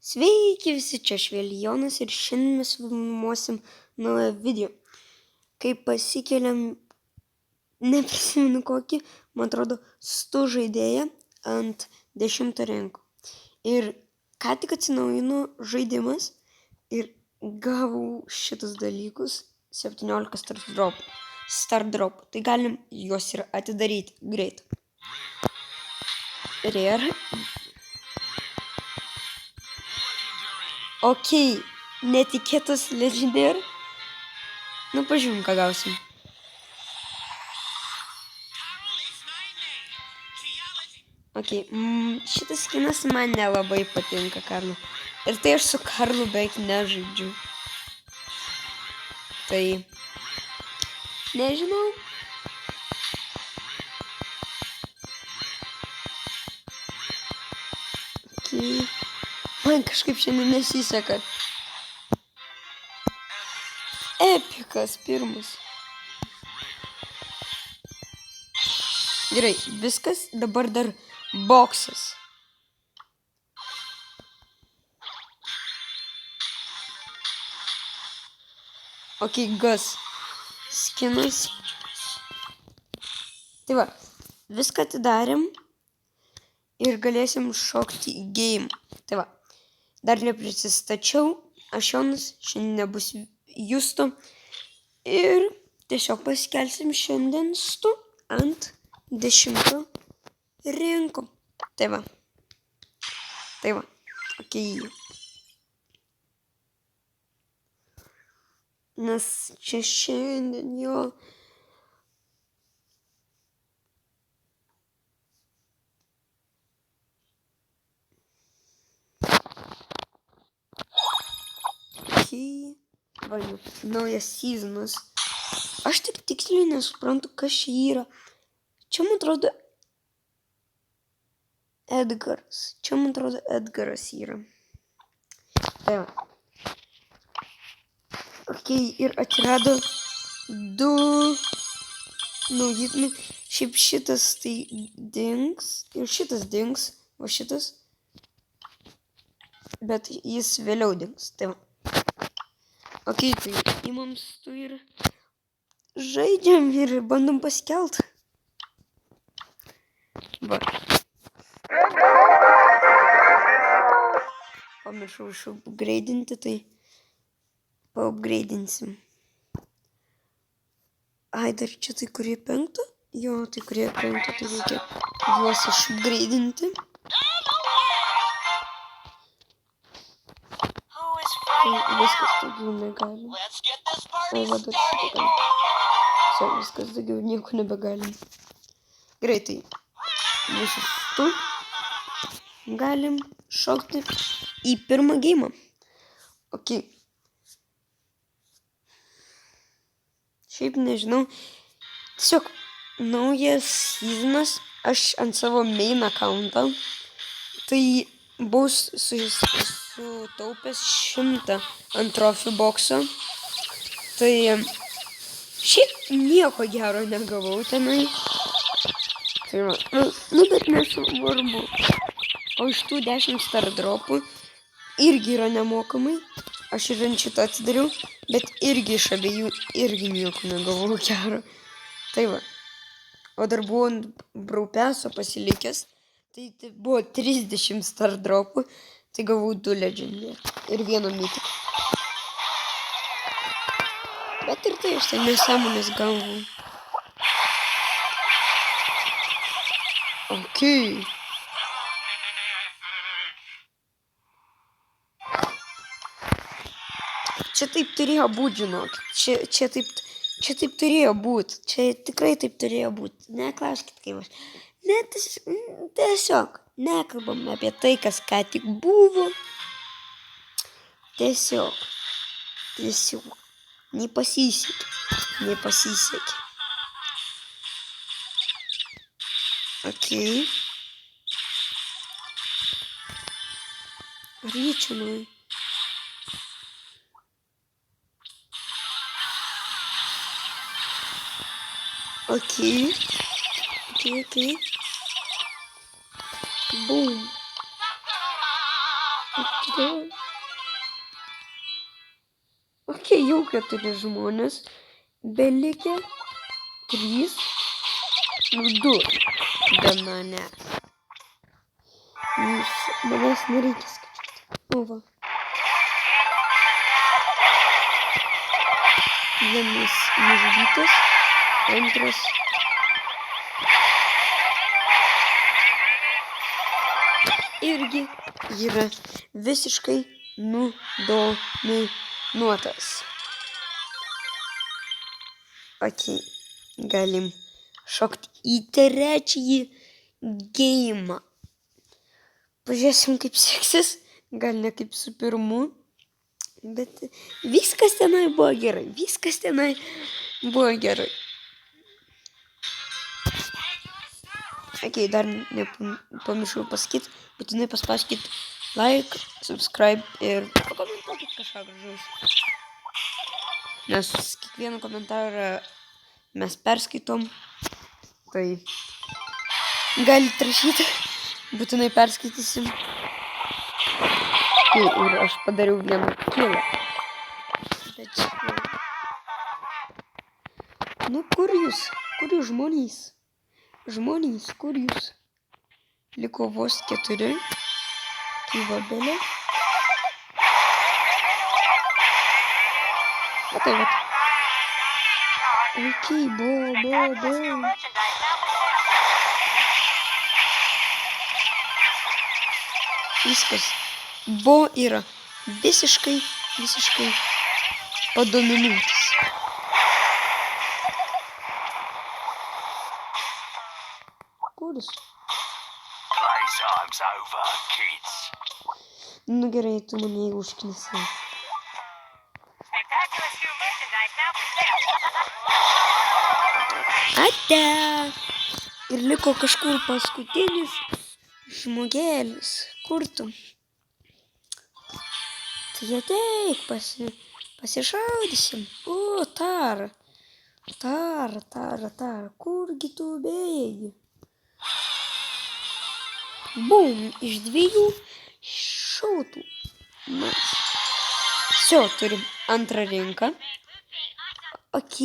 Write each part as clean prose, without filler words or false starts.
Sveiki visi, čia Šveljonas ir šiandien mes filmuosim naują video. Kai pasikeliam, neprisimenu kokį, man atrodo, 100 žaidėją ant 10 rankų. Ir ką tik atsinaujino žaidimas ir gavau šitus dalykus 17 start drop. Tai galim juos ir atidaryti greit. Rare. Ok, netikėtas legendary. Nu, pažiūrim, ką gausim. Ok, šitas skinas man nelabai patinka, Karlu. Ir tai aš su Karlu beveik nežaidžiu. Tai, nežinau. Ok, man kažkaip šiandien nesiseka. Epikas pirmas. Gerai, viskas, dabar dar boksas. Ok, gas. Skinas. Tai va, viską atidarėm ir galėsim šokti į game. Tai va, dar neprisistačiau, aš Jonas, šiandien nebus Justo ir tiesiog pasikelsim šiandien stu ant 10 rankų. Tai va, ok. Nes čia šiandien jo. Ok, va, naujas sezonas. Aš tik tiksliai nesuprantu, kas čia yra. Čia man atrodo Edgaras. Edgaras yra. Tai va. Ok, ir atsirado 2 naujitmi. Šiaip šitas tai dings. Ir šitas dings. O šitas. Bet jis vėliau dings. Tai va. Ok, tai imam stu ir žaidžiam ir bandom pasikelt. Va. Pamiršau upgrade'inti, tai paupgrade'insim. Ai, dar čia tai kurie 5? Jo, tai kurie 5, tai reikia juos išupgrade'inti. Viskas daugiau negalim. Ai, va, dar šitą galim. Viskas daugiau nieko nebegalim. Gerai, tai mūsų stu galim šokti į pirmą geimą. Ok. Šiaip nežinau. Tiesiog naujas sezonas. Aš ant savo main accountą. Tai bus sutaupęs 100 ant trophy boxo. Tai šiaip nieko gero negavau tenai. Tai va, bet nesvarbu. O iš tų 10 star dropų irgi yra nemokamai. Aš ir ant šitą atsidariau, bet irgi iš abiejų irgi nieko negavau gero. Tai va. O dar buvo ant braupeso pasilikęs. Tai buvo 30 star dropų. Tai gavau 2 legendary ir 1 mythic. Bet ir tai aš tai nesąmonės gavau. Ok. Čia taip turėjo būti, žinokit. Čia taip turėjo būti. Čia tikrai taip turėjo būti. Neklauskit kaip aš. Tiesiog nekalbam apie tai, kas ką tik buvo. Tiesiog. Nepasisekė. Ok. Ar jį čia nuėjo? Ok. Boom. Ok, jau 4 žmonės. Belikę 3. 2. Be manęs. Manęs nereikia skaičiuoti. O va. Vienas nužudytas. Antras. Irgi yra visiškai nudominuotas. Ok, galim šokti į trečiąjį geimą. Pažiūrėsim, kaip seksis. Gal ne kaip su pirmu. Bet viskas tenai buvo gerai. Ok, dar nepamiršau pasakyti. Būtinai paspauskit like, subscribe ir pakomentuokit kažką gražaus. Nes kiekvieną komentarą mes perskaitom. Tai galit rašyti. Būtinai perskaitysim. Ir aš padariau vieną kilą. Bet nu, kur jūs? Kur jūs žmonės? Žmonės, kur jūs? Liko vos 4. Kyvabelė. O tai vat. Ok, bo. Viskas. Bo yra visiškai padominuotas. Kuris? Nu gerai, tu mane užknisai. Ate. Ir liko kažkur paskutinis žmogelis. Kur tu? Tai ateik, pasišaudysim. O, Tara. Kurgi tu bėgi? Bum, iš 2 šautų. Nice. Все, turim antrą rinką. Ok.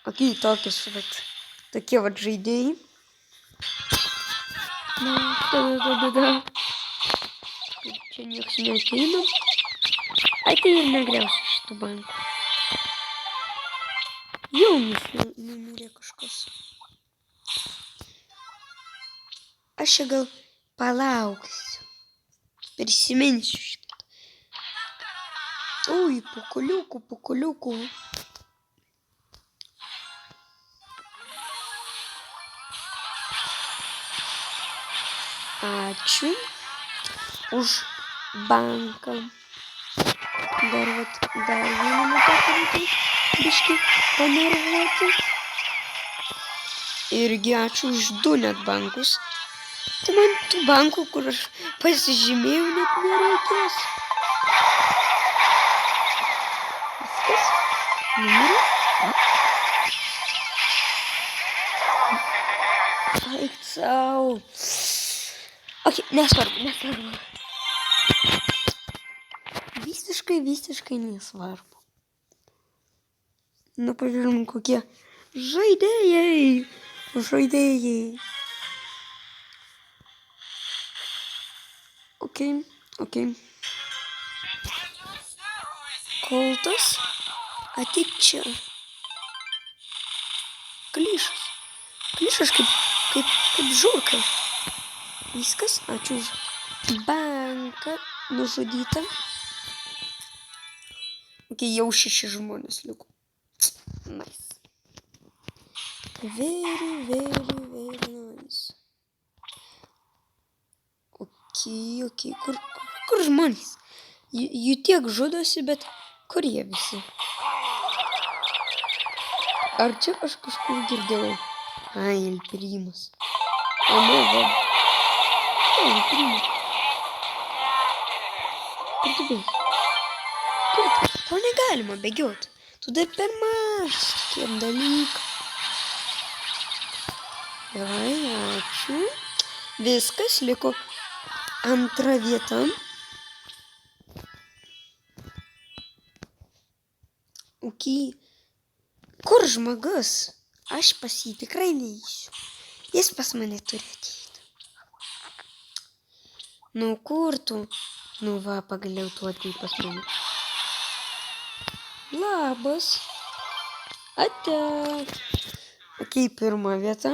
Ok, tokie vat žaidėjai. Čia nieks neateina. Ai, tai ir negriausiu šitų bankų. Jau numirė kažkas. Aš čia gal palauksiu. Prisiminsiu šitą. Ui, pukuliukų. Ačiū už banką. Dar vieną matą reikia biškį panervuoti. Irgi ačiū už 2 net bankus. Tai man tų bankų, kur aš pasižymėjau, net nereikės. Viskas. Numirė. Eik sau. Ok, nesvarbu. Visiškai nesvarbu. Nu, pažiūrėjom, kokie žaidėjai. Ok. Koltas. Ateik čia. Klišas kaip žurka. Viskas, ačiū už banką nužudytą. Ok, jau 6 žmonės liko. Nice. Very nice. Ok. Kur žmonės? Jų tiek žudosi, bet kur jie visi? Ar čia aš kažkur girdėjau? Ai, El Primas. O ne, va. El Primas. Kur tu bėgi? Tau negalima bėgioti. Tu Tu dar per mažas tokiem dalykam. Gerai, ačiū. Viskas, liko antra vieta. Uky. Kur žmogus? Aš pas jį tikrai neįsiu. Jis pas mane turi ateiti. Nu kur tu? Nu va, pagaliau tu atei pas mane. Labas. Ate. Okei, pirma vieta.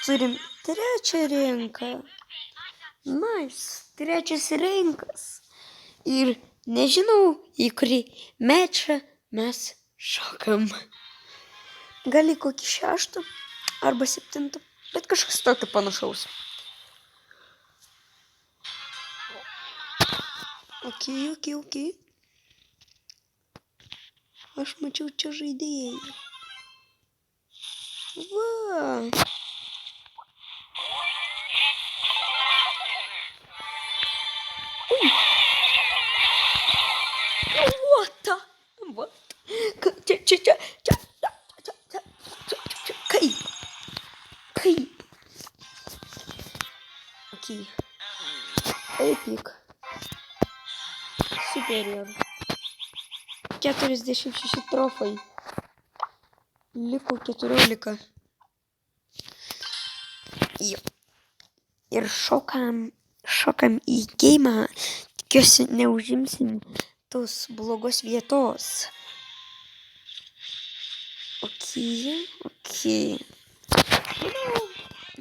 Turim trečią rinką. Nice. Trečias rinkas. Ir nežinau, į kurį mečą mes šokam. Gal į kokį 6 arba 7, bet kažkas tokio panašaus. Ok. Aš mačiau čia žaidėjai. Va. What? Čia. Kaip? Ok. Epic. Superior. 46 trofai. Liko 14. Jo. Ir šokam į geimą. Tikiuosi neužimsim tos blogos vietos. Ok.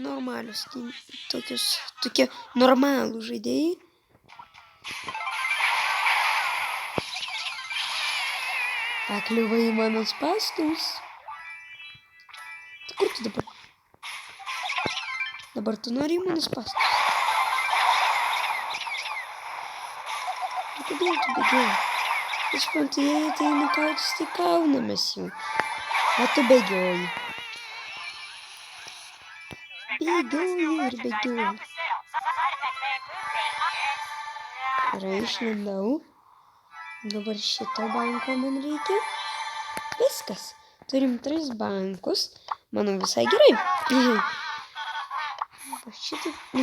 Normalius, tokie normalų žaidėjai. Pakliuvai į mano spąstus. Tai kur tu dabar? Dabar tu nori į mano spąstus. Kodėl tu bėgioji? Aš suprantu, jei ateina kautis, tai kaunamės jų. O tu bėgioji. Bėgioji. Gerai, išlindau. Dabar šito banko man reikia. Viskas. Turim 3 bankus. Manau, visai gerai.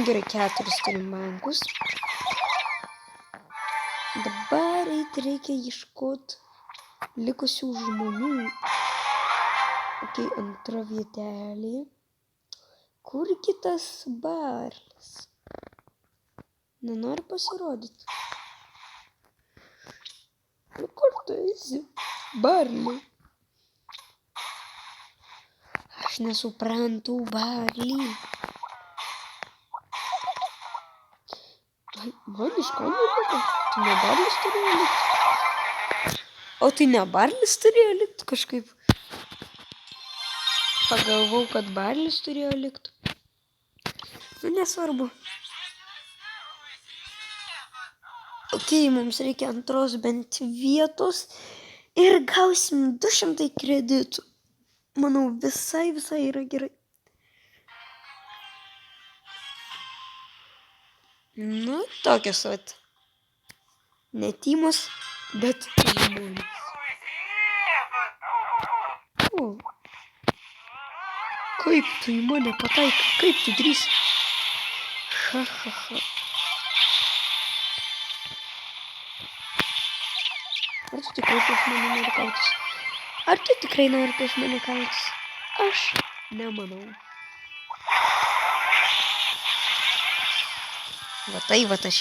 Gerai, 4 turim bankus. Dabar reikia ieškoti likusių žmonių. Ok, antra vietelė. Kur kitas Barlis? Nenori pasirodyti. Nu, kur tu esi, Barli? Aš nesuprantu, Barli. Man iš ko neliko? Tu ne Barlis turėjo likti? O tai ne Barlis turėjo likti kažkaip? Pagalvau, kad Barlis turėjo likti. Nu, nesvarbu. Ok, mums reikia antros bent vietos ir gausim 200 kreditų. Manau, visai yra gerai. Nu, tokios vat. Netimos, bet žmonės. O. Kaip tu į mane pataikai? Kaip tu drįsi? Ha. Ar tu tikrai prieš mane nori kautis? Aš nemanau. Va tai aš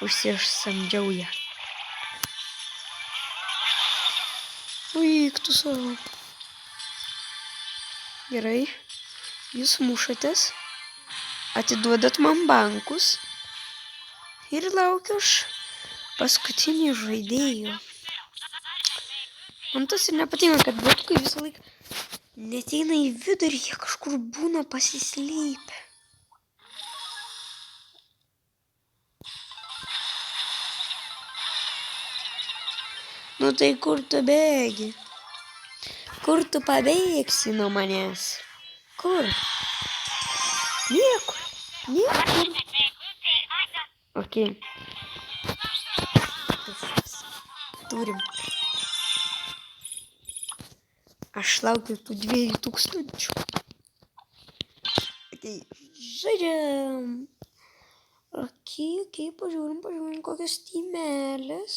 užsisamdžiau ją. Eik tu savo. Gerai, jūs mušatės, atiduodat man bankus ir laukiu aš paskutinį žaidėjų. Man tas ir nepatinka, kad blokai visą laiką neteina į vidų ir jie kažkur būna pasislėpę. Nu tai kur tu bėgi? Kur tu pabėgsi nuo manęs? Kur? Niekur. Ok. Turim Aš laukiu tų 2000. Okay, žaidžiam. Okay, pažiūrim kokios tymelės.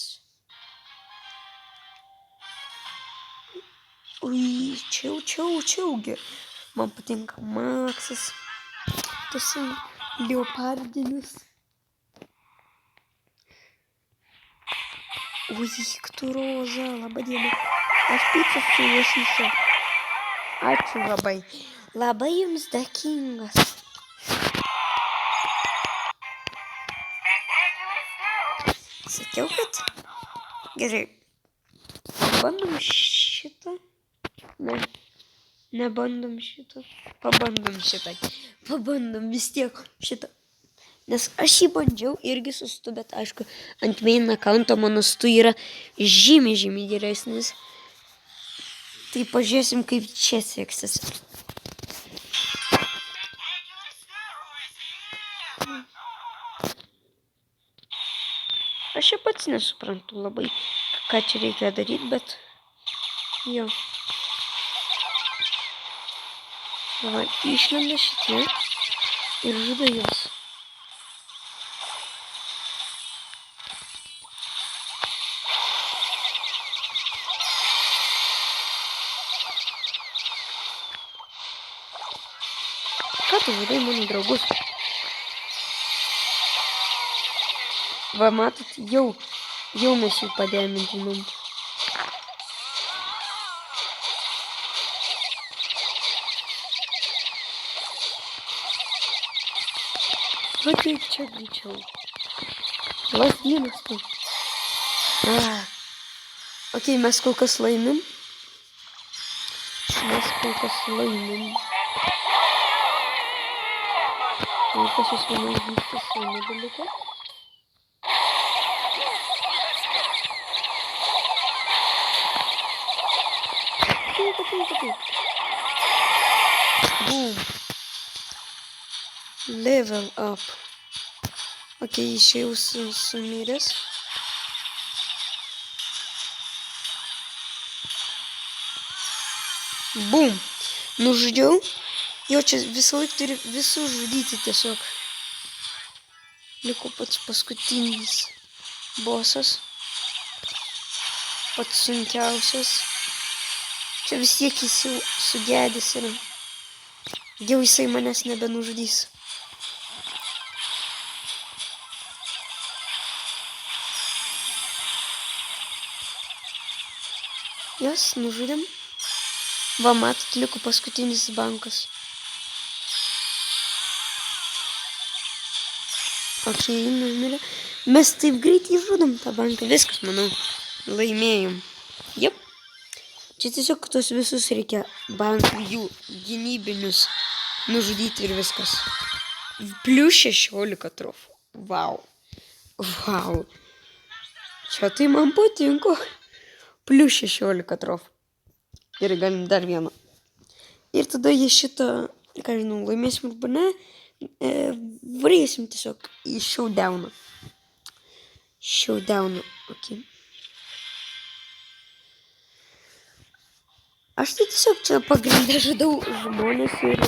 Ui, čiaugi. Man patinka Maksas. Tas leopardinis. Ui, Kturoza, laba diena. Aš picą su lašiša. Ačiū labai. Labai jums dėkingas. Sakiau, kad... Gerai. Bandom šitą. Ne. Nebandom šitą. Pabandom vis tiek šitą. Nes aš jį bandžiau irgi su stu, bet aišku, ant main accounto mano stu yra žymiai geresnis. Tai pažiūrėsim, kaip čia seksis. Aš čia pats nesuprantu labai, ką čia reikia daryti, bet jo. Va, išlenda šitie ir žudo juos. Ką tu žudai mano draugus? Va, matot, jau mes jų pademintinom. Ateik čia greičiau. Lasdynas tu. Ok, mes kol kas laimim. Pas jūs vienas vyksta savo dalyko. Taip. Boom. Level up. Ok, išėjau sumiręs. Boom. Nužudžiau. Jo, čia visą laiką turi visus žudyti tiesiog. Liko pats paskutinis bosas. Pats sunkiausias. Čia vis tiek jis jau sugedęs yra. Jau jisai manęs nebenužudys. Jas nužudėm. Va, matot, liko paskutinis bankas. Ok, numirė. Mes taip greitai žudom tą banką. Viskas, manau, laimėjom. Jep. Čia tiesiog tos visus reikia bankų, jų gynybinius nužudyti ir viskas. Plius 16 trofų. Vau. Čia tai man patinko. Plius 16 trofų. Ir galim dar vieną. Ir tada jie šitą, ką žinau, laimėsim arba ne. Varėsim tiesiog į showdowną. Ok. Aš tai tiesiog čia pagrindę žudau žmonės ir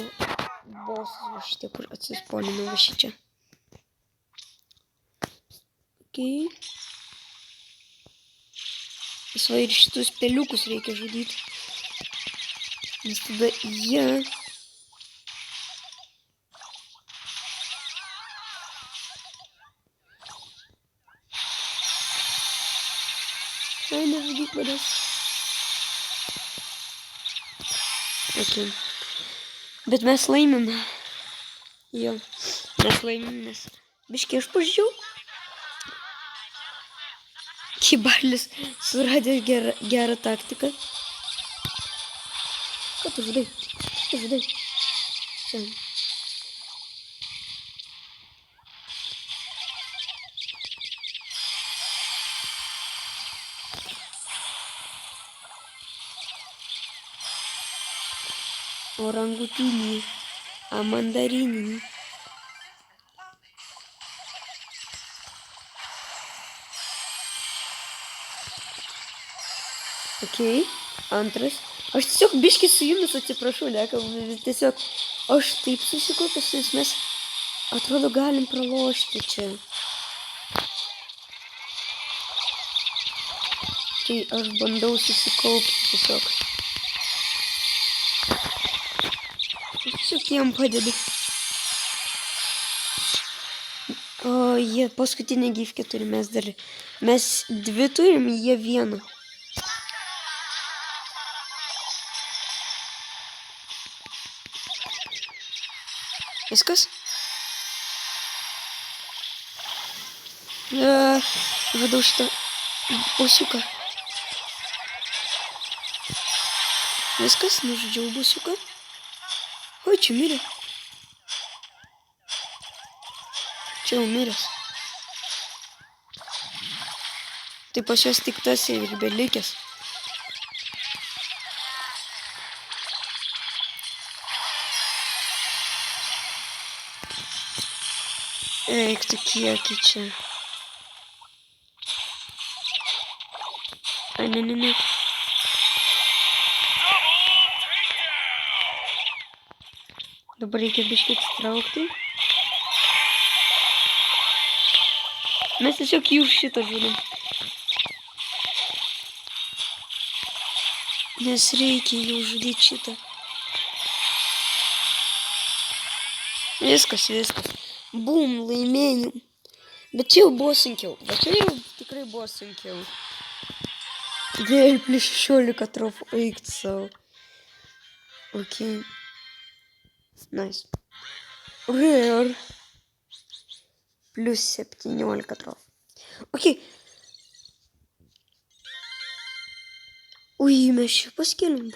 bosas va šitie, kur atsispolinau va šičia. Ok. Visva ir šitus peliukus reikia žudyti. Nes tada jie... Ai, nežudyk manęs. Ok. Bet mes laimim. Jo. Mes laimim, nes biškai aš pažiūrėjau. Kibalis suradė gerą taktiką. Ką tu žudai? Čia. Orangutinį, mandarinį. Okei, antras. Aš tiesiog biškį su jumis atsiprašau, nekalbu, tiesiog aš taip susikaupęs, nes mes atrodo galim pralošti čia. Tai aš bandau susikaupti tiesiog. Tiesiog jiem padedu. O, jie paskutinę gyvkę turi, mes dvi turim, jie vieną. Viskas? Vedau šitą busiuką. Viskas, nužudžiau busiuką. Oi, čia mirė. Čia jau miręs. Tai pas juos tik tas ir belikęs. Eik tu kiekį čia. Ai, ne. Dabar reikia biškį atsitraukti. Mes tiesiog jų šitą žudom. Nes reikia jau žudyti šitą. Viskas. Bum, laimėjom. Bet čia jau buvo sunkiau. Tikrai buvo sunkiau. Vėl plus 16 trofų, eik savo. Ok. Nice. Rare. Plus 17 trofų. Ok. Ui, mes čia paskėlim.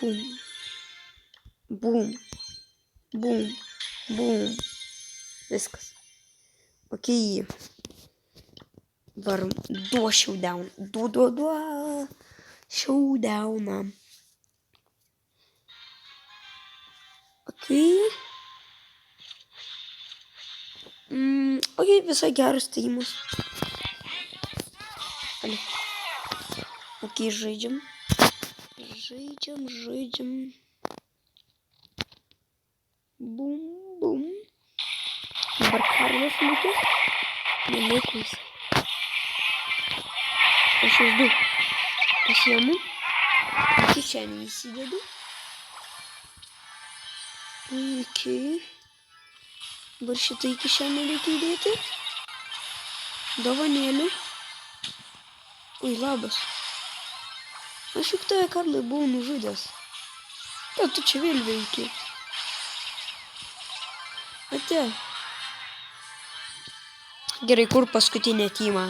Bum. Viskas. Ok. Varom. 2 showdown. 2. Showdowną. Ok. Ok, visai geras taimas. Ok, žaidžiam. Bum. Dabar Karlas mūtis. Nemokus. Aš jūs du pasiemu. Kišenį įsidedu. Ok. Dabar šitą į kišenį reikia įdėti. Dovanėlių. Ui, labas. Aš juk tave, Karlai, buvau nužudęs. Ką tu čia vėl veiki? Ate. Gerai, kur paskutinė tyma?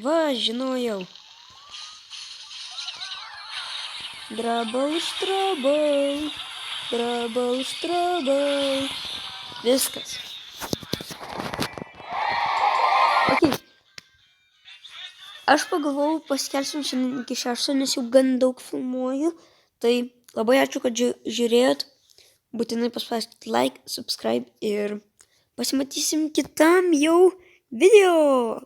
Va, žinojau. Trouble. Viskas. Ok. Aš pagalvojau, paskelsim šiandien iki 6, nes jau gan daug filmuoju. Tai labai ačiū, kad žiūrėjot. Būtinai paspauskit like, subscribe ir pasimatysim kitam jau video.